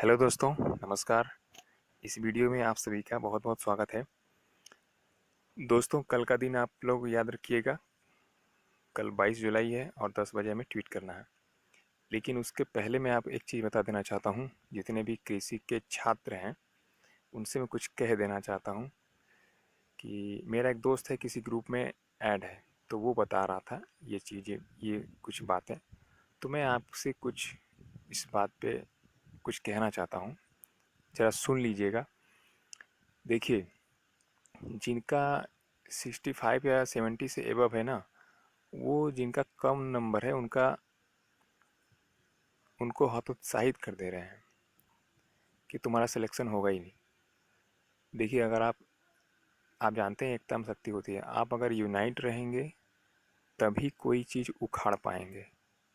Hello दोस्तों, नमस्कार। इस वीडियो में आप सभी का बहुत बहुत स्वागत है। दोस्तों, कल का दिन आप लोग याद रखिएगा। कल 22 जुलाई है और 10 बजे हमें ट्वीट करना है। लेकिन उसके पहले मैं आप एक चीज़ बता देना चाहता हूँ। जितने भी कृषि के छात्र हैं उनसे मैं कुछ कह देना चाहता हूँ कि मेरा एक दोस्त है, किसी ग्रुप में ऐड है, तो वो बता रहा था ये चीज़ें, ये कुछ बातें। तो मैं आपसे कुछ इस बात पे कुछ कहना चाहता हूँ, ज़रा सुन लीजिएगा। देखिए, जिनका 65 या 70 से एबव है ना, वो जिनका कम नंबर है उनको हतोत्साहित कर दे रहे हैं कि तुम्हारा सिलेक्शन होगा ही नहीं। देखिए, अगर आप जानते हैं एकता में शक्ति होती है। आप अगर यूनाइट रहेंगे तभी कोई चीज़ उखाड़ पाएंगे।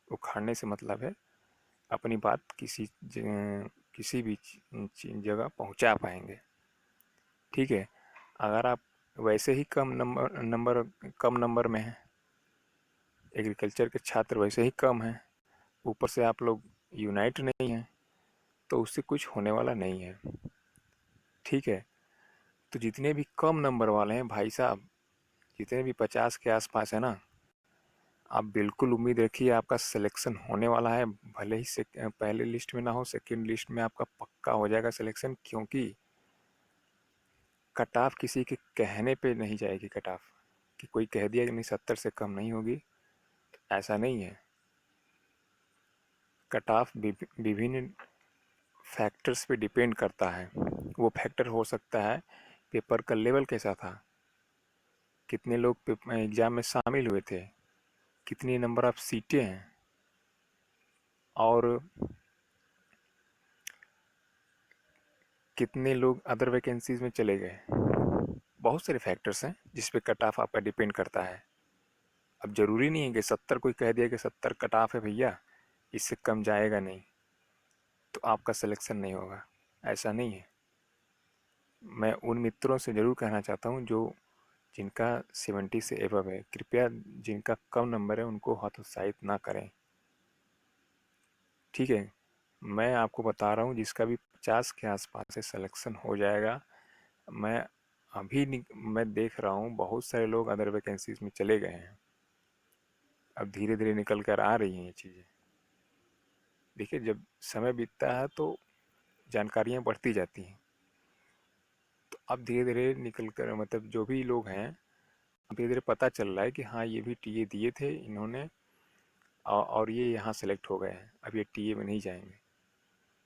उखाड़ने से मतलब है अपनी बात किसी भी जगह पहुंचा पाएंगे। ठीक है। अगर आप वैसे ही कम नंबर में हैं, एग्रीकल्चर के छात्र वैसे ही कम हैं, ऊपर से आप लोग यूनाइट नहीं हैं, तो उससे कुछ होने वाला नहीं है। ठीक है। तो जितने भी कम नंबर वाले हैं भाई साहब, जितने भी 50 के आसपास है ना, आप बिल्कुल उम्मीद रखिए आपका सिलेक्शन होने वाला है। भले ही पहले लिस्ट में ना हो, सेकंड लिस्ट में आपका पक्का हो जाएगा सिलेक्शन। क्योंकि कट ऑफ किसी के कहने पे नहीं जाएगी। कट ऑफ कि कोई कह दिया कि नहीं 70 से कम नहीं होगी, ऐसा नहीं है। कट ऑफ विभिन्न फैक्टर्स पे डिपेंड करता है। वो फैक्टर हो सकता है पेपर का लेवल कैसा था, कितने लोग एग्ज़ाम में शामिल हुए थे, कितनी नंबर ऑफ सीटें हैं, और कितने लोग अदर वैकेंसीज में चले गए। बहुत सारे फैक्टर्स हैं जिस पे कट ऑफ आपका डिपेंड करता है। अब ज़रूरी नहीं है कि 70 कोई कह दिया कि 70 कट ऑफ है भैया, इससे कम जाएगा नहीं तो आपका सिलेक्शन नहीं होगा। ऐसा नहीं है। मैं उन मित्रों से ज़रूर कहना चाहता हूँ जो जिनका 70 से एबव है, कृपया जिनका कम नंबर है उनको हतोत्साहित ना करें। ठीक है। मैं आपको बता रहा हूँ जिसका भी 50 के आसपास से सिलेक्शन हो जाएगा। मैं मैं देख रहा हूँ बहुत सारे लोग अदर वैकेंसीज में चले गए हैं। अब धीरे धीरे निकल कर आ रही हैं ये चीज़ें। देखिए, जब समय बीतता है तो जानकारियाँ बढ़ती जाती हैं। तो अब धीरे धीरे निकल कर, मतलब जो भी लोग हैं, धीरे धीरे पता चल रहा है कि हाँ ये भी टीए दिए थे इन्होंने, और ये यहाँ सेलेक्ट हो गए हैं, अब ये टीए में नहीं जाएंगे।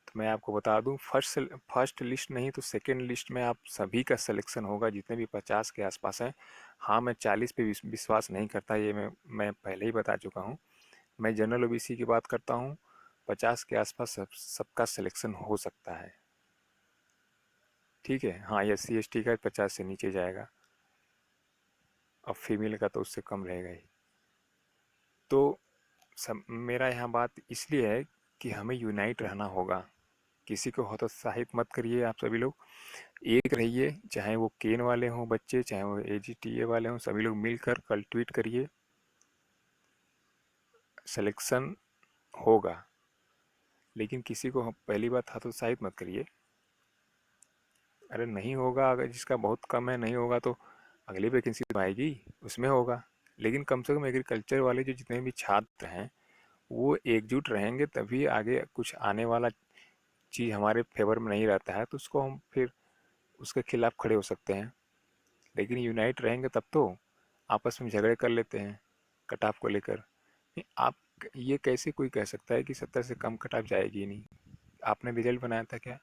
तो मैं आपको बता दूं, फर्स्ट लिस्ट नहीं तो सेकंड लिस्ट में आप सभी का सिलेक्शन होगा, जितने भी 50 के आसपास हैं। हाँ, मैं 40 पे विश्वास नहीं करता, ये मैं पहले ही बता चुका हूँ। मैं जनरल ओबीसी की बात करता हूँ। 50 के आसपास सबका सिलेक्शन हो सकता है। ठीक है। हाँ, SC ST का 50 से नीचे जाएगा, अब फीमेल का तो उससे कम रहेगा ही। तो मेरा यहाँ बात इसलिए है कि हमें यूनाइट रहना होगा। किसी को हतोत्साहित मत करिए। आप सभी लोग एक रहिए, चाहे वो केन वाले हों बच्चे, चाहे वो AGTA वाले हों, सभी लोग मिलकर कल ट्वीट करिए। सिलेक्शन होगा, लेकिन किसी को पहली बात हतोत्साहित मत करिए। अरे नहीं होगा, अगर जिसका बहुत कम है नहीं होगा तो अगली वैकेंसी तो आएगी, उसमें होगा। लेकिन कम से कम एग्रीकल्चर वाले जो जितने भी छात्र हैं वो एकजुट रहेंगे तभी आगे कुछ आने वाला चीज़ हमारे फेवर में नहीं रहता है तो उसको हम फिर उसके खिलाफ खड़े हो सकते हैं। लेकिन यूनाइट रहेंगे तब तो आपस में झगड़े कर लेते हैं कट ऑफ को लेकर। नहीं, आप ये कैसे कोई कह सकता है कि 70 से कम कट ऑफ जाएगी ही नहीं? आपने रिजल्ट बनाया था क्या?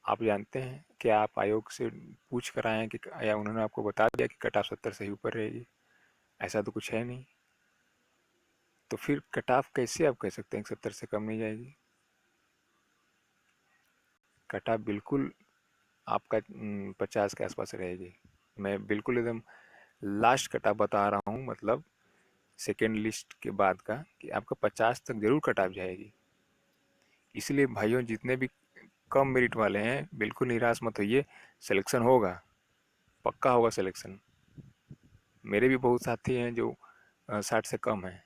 आप जानते हैं क्या? आप आयोग से पूछ कर आए हैं कि, या उन्होंने आपको बता दिया कि कट ऑफ 70 से ही ऊपर रहेगी? ऐसा तो कुछ है नहीं। तो फिर कट ऑफ कैसे आप कह सकते हैं कि 70 से कम नहीं जाएगी? कट ऑफ बिल्कुल आपका 50 के आसपास रहेगी। मैं बिल्कुल एकदम लास्ट कट ऑफ बता रहा हूँ, मतलब सेकेंड लिस्ट के बाद का, कि आपका 50 तक जरूर कट ऑफ जाएगी। इसलिए भाइयों, जितने भी कम मेरिट वाले हैं बिल्कुल निराश मत होइए। सिलेक्शन होगा, पक्का होगा सिलेक्शन। मेरे भी बहुत साथी हैं जो 60 से कम हैं,